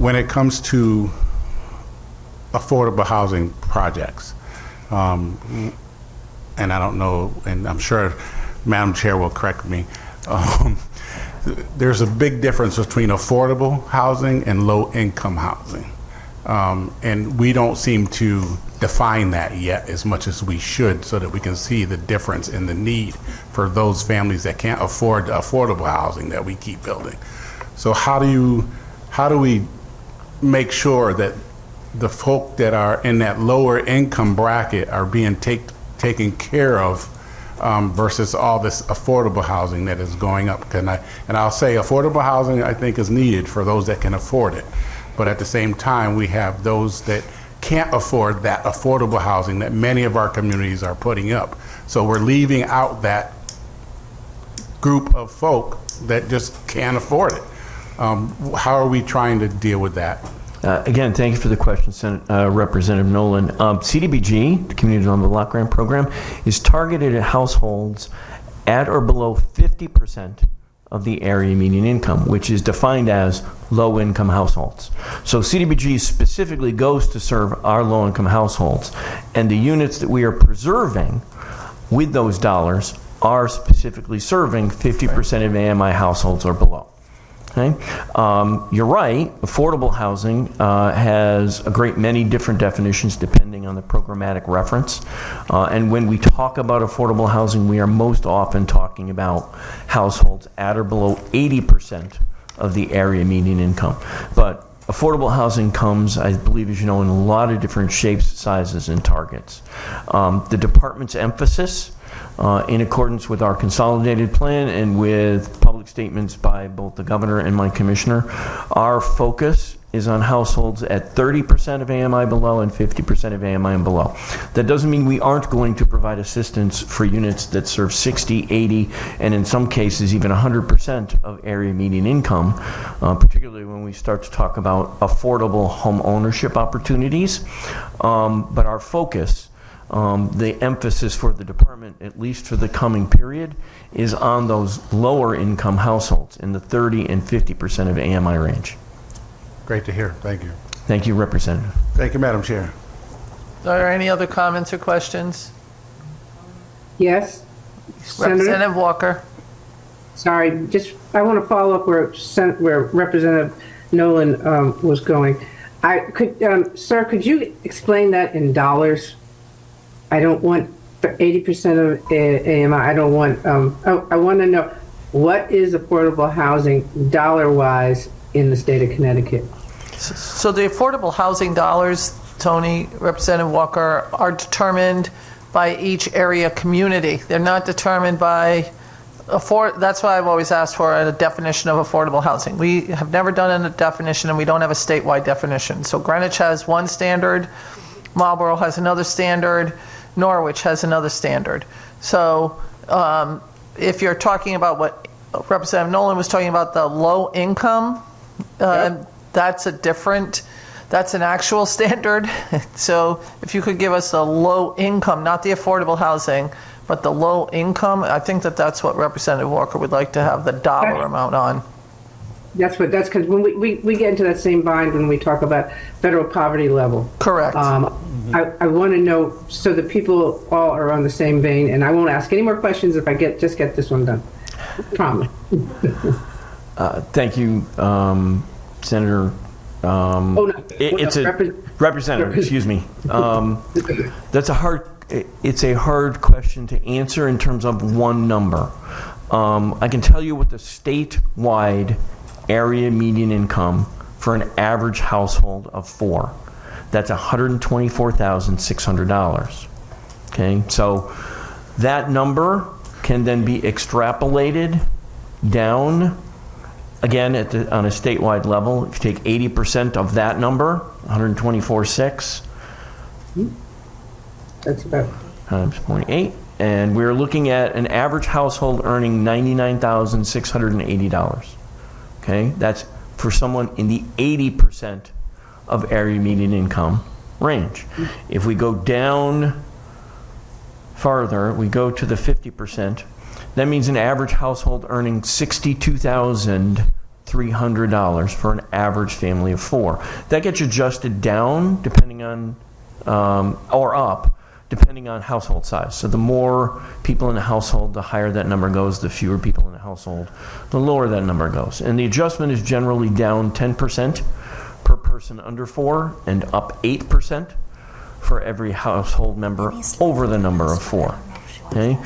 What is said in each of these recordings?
when it comes to affordable housing projects, and I don't know, and I'm sure Madam Chair will correct me, there's a big difference between affordable housing and low-income housing. And we don't seem to define that yet as much as we should, so that we can see the difference in the need for those families that can't afford the affordable housing that we keep building. So how do we make sure that the folk that are in that lower income bracket are being taken care of, versus all this affordable housing that is going up? And I'll say affordable housing, I think, is needed for those that can afford it. But at the same time, we have those that can't afford that affordable housing that many of our communities are putting up. So we're leaving out that group of folk that just can't afford it. How are we trying to deal with that? Again, thank you for the question, Representative Nolan. CDBG, the Community Development Block Grant Program, is targeted at households at or below 50% of the area median income, which is defined as low-income households. So CDBG specifically goes to serve our low-income households, and the units that we are preserving with those dollars are specifically serving 50% of AMI households or below. Okay? You're right, affordable housing has a great many different definitions depending on the programmatic reference. And when we talk about affordable housing, we are most often talking about households at or below 80% of the area median income. But affordable housing comes, I believe, as you know, in a lot of different shapes, sizes, and targets. The department's emphasis, in accordance with our consolidated plan and with public statements by both the governor and my commissioner, our focus is on households at 30% of AMI below and 50% of AMI and below. That doesn't mean we aren't going to provide assistance for units that serve 60, 80, and in some cases even 100% of area median income, particularly when we start to talk about affordable home ownership opportunities. But our focus, the emphasis for the department, at least for the coming period, is on those lower income households in the 30 and 50% of AMI range. Great to hear. Thank you. Thank you, Representative. Thank you, Madam Chair. Are there any other comments or questions? Yes. Representative Walker. Sorry, I want to follow up where Representative Nolan was going. Sir, could you explain that in dollars? I don't want 80% of AMI. I don't want. I want to know what is affordable housing dollar-wise in the state of Connecticut. So the affordable housing dollars, Tony, Representative Walker, are determined by each area community. They're not determined by that's why I've always asked for a definition of affordable housing. We have never done a definition, and we don't have a statewide definition. So Greenwich has one standard, Marlborough has another standard, Norwich has another standard. So if you're talking about what Representative Nolan was talking about, the low income, Yep. That's an actual standard. So if you could give us the low income, not the affordable housing, but the low income, I think that's what Representative Walker would like to have the dollar amount on. That's because when we get into that same bind when we talk about federal poverty level. Correct. I want to know so that people all are on the same vein, and I won't ask any more questions if I just get this one done. Promise. Thank you, Senator. Representative, excuse me. It's a hard question to answer in terms of one number. I can tell you what the statewide area median income for an average household of 4. That's $124,600. Okay, so that number can then be extrapolated down again on a statewide level. If you take 80% of that number, 124,600, that's about times 0.8, and we're looking at an average household earning $99,680. Okay, that's for someone in the 80% of area median income range. If we go down farther, we go to the 50%. That means an average household earning $62,000 $300 for an average family of 4. That gets adjusted down depending on, or up, depending on household size. So the more people in the household, the higher that number goes. The fewer people in the household, the lower that number goes. And the adjustment is generally down 10% per person under 4 and up 8% for every household member over the number of 4. Okay?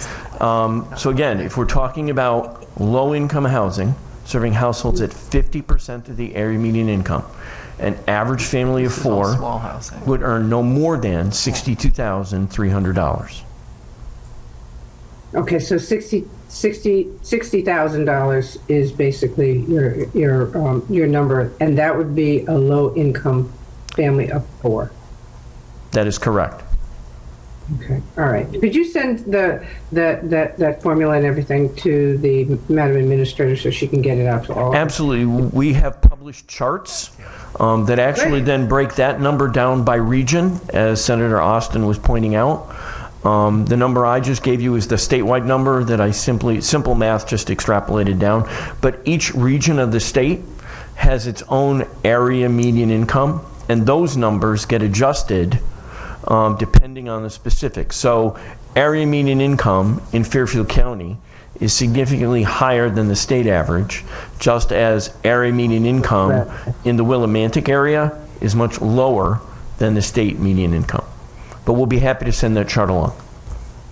So again, if we're talking about low-income housing, serving households at 50% of the area median income, an average family of 4 small housing. would earn no more than $62,300. Okay, so $60,000 is basically your number, and that would be a low-income family of 4. That is correct. Okay, all right. Could you send that formula and everything to the Madam Administrator so she can get it out to all of us? Absolutely. We have published charts that actually then break that number down by region, as Senator Austin was pointing out. The number I just gave you is the statewide number that I simple math just extrapolated down. But each region of the state has its own area median income, and those numbers get adjusted depending on the specifics. So area median income in Fairfield County is significantly higher than the state average, just as area median income in the Willimantic area is much lower than the state median income. But we'll be happy to send that chart along.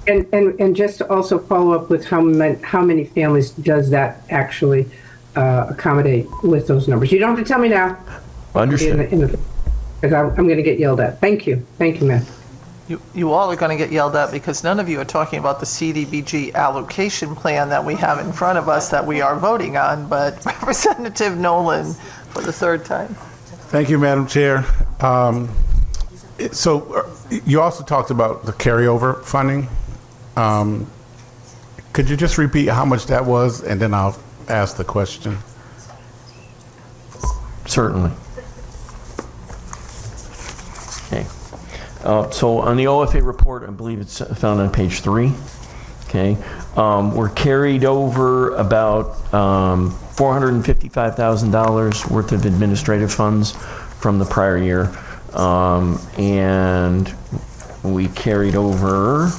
And just to also follow up with how many families does that actually accommodate with those numbers? You don't have to tell me now. Understood. Because I'm going to get yelled at. Thank you, ma'am. You all are going to get yelled at because none of you are talking about the CDBG allocation plan that we have in front of us that we are voting on, but Representative Nolan for the third time. Thank you, Madam Chair. So you also talked about the carryover funding. Could you just repeat how much that was, and then I'll ask the question? Certainly. Okay. So on the OFA report, I believe it's found on page 3. Okay. We're carried over about $455,000 worth of administrative funds from the prior year. And we carried over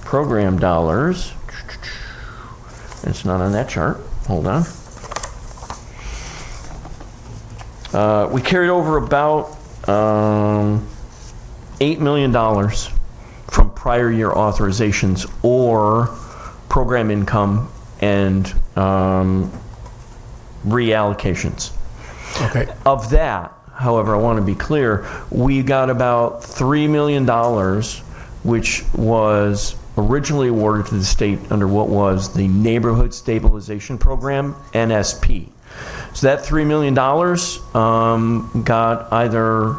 program dollars. It's not on that chart. Hold on. We carried over about $8 million from prior year authorizations or program income and reallocations. Okay. Of that, however, I want to be clear, we got about $3 million, which was originally awarded to the state under what was the Neighborhood Stabilization Program, NSP. So that $3 million got either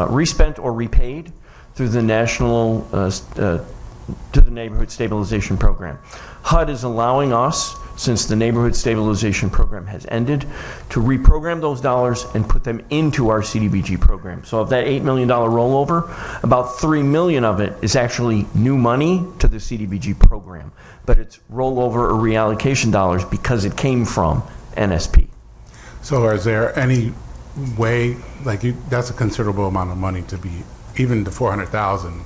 respent or repaid through the national, to the Neighborhood Stabilization Program. HUD is allowing us, since the Neighborhood Stabilization Program has ended, to reprogram those dollars and put them into our CDBG program. So of that $8 million rollover, about $3 million of it is actually new money to the CDBG program, but it's rollover or reallocation dollars because it came from NSP. So is there any way, that's a considerable amount of money to be, even the 400,000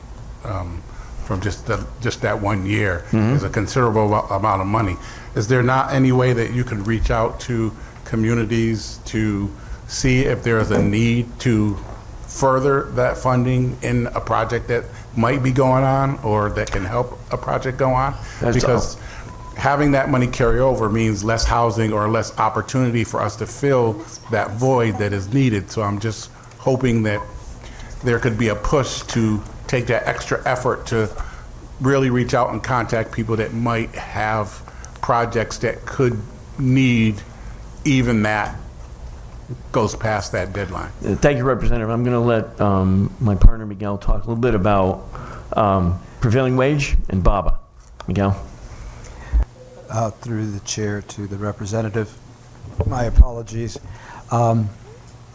from just that 1 year is a considerable amount of money. Is there not any way that you can reach out to communities to see if there's a need to further that funding in a project that might be going on or that can help a project go on? Because having that money carry over means less housing or less opportunity for us to fill that void that is needed. So I'm just hoping that there could be a push to take that extra effort to really reach out and contact people that might have projects that could need even that goes past that deadline. Thank you, Representative. I'm going to let my partner Miguel talk a little bit about prevailing wage and BABA. Miguel. Through the chair to the representative, my apologies. I'm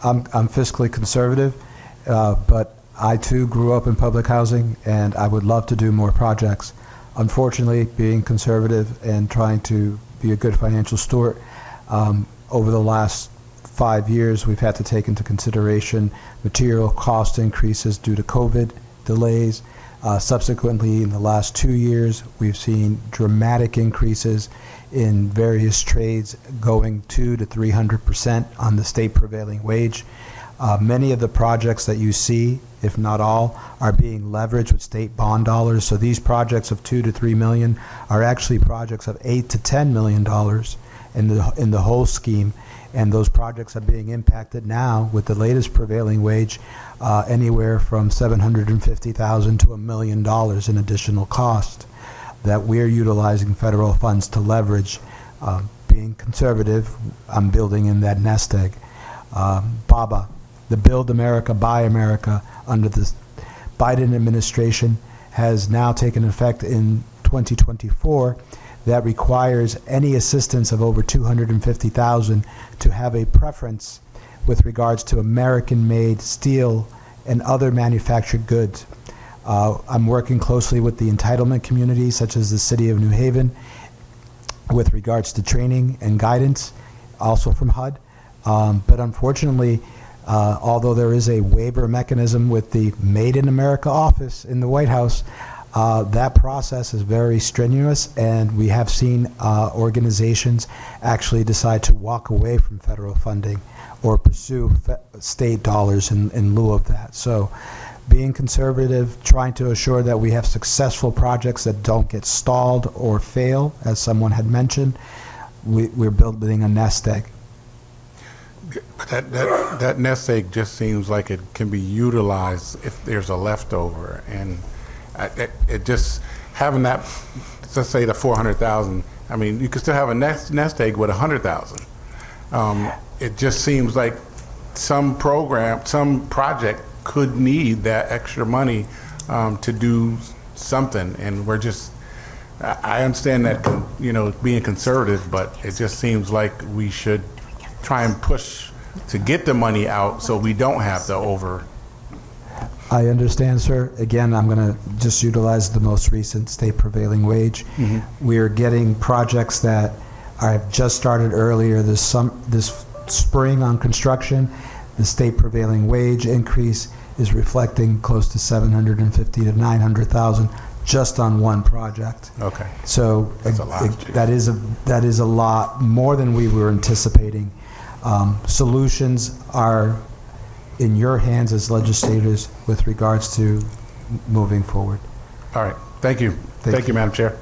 fiscally conservative, but I too grew up in public housing, and I would love to do more projects. Unfortunately, being conservative and trying to be a good financial steward, over the last 5 years, we've had to take into consideration material cost increases due to COVID delays. Subsequently, in the last 2 years, we've seen dramatic increases in various trades going 200 to 300% on the state prevailing wage. Many of the projects that you see, if not all, are being leveraged with state bond dollars. So these projects of $2 to $3 million are actually projects of $8 to $10 million in the whole scheme. And those projects are being impacted now with the latest prevailing wage, anywhere from $750,000 to $1 million in additional cost that we're utilizing federal funds to leverage. Being conservative, I'm building in that nest egg. BABA, the Build America, Buy America, under the Biden administration, has now taken effect in 2024. That requires any assistance of over $250,000 to have a preference with regards to American-made steel and other manufactured goods. I'm working closely with the entitlement community, such as the City of New Haven, with regards to training and guidance, also from HUD. But unfortunately, although there is a waiver mechanism with the Made in America office in the White House, that process is very strenuous, and we have seen organizations actually decide to walk away from federal funding or pursue state dollars in lieu of that. So being conservative, trying to assure that we have successful projects that don't get stalled or fail, as someone had mentioned, we're building a nest egg. That nest egg just seems like it can be utilized if there's a leftover, and it just having that, let's say the 400,000. I mean, you could still have a nest egg with 100,000. It just seems like some project could need that extra money to do something, and we're just. I understand that, being conservative, but it just seems like we should try and push to get the money out so we don't have to over. I understand, sir. Again, I'm going to just utilize the most recent state prevailing wage. We are getting projects that have just started earlier this spring on construction. The state prevailing wage increase is reflecting close to $750,000 to $900,000 just on one project. Okay. So that's a lot. that is a lot more than we were anticipating. Solutions are in your hands as legislators with regards to moving forward. All right. Thank you. Thank you, Madam Chair.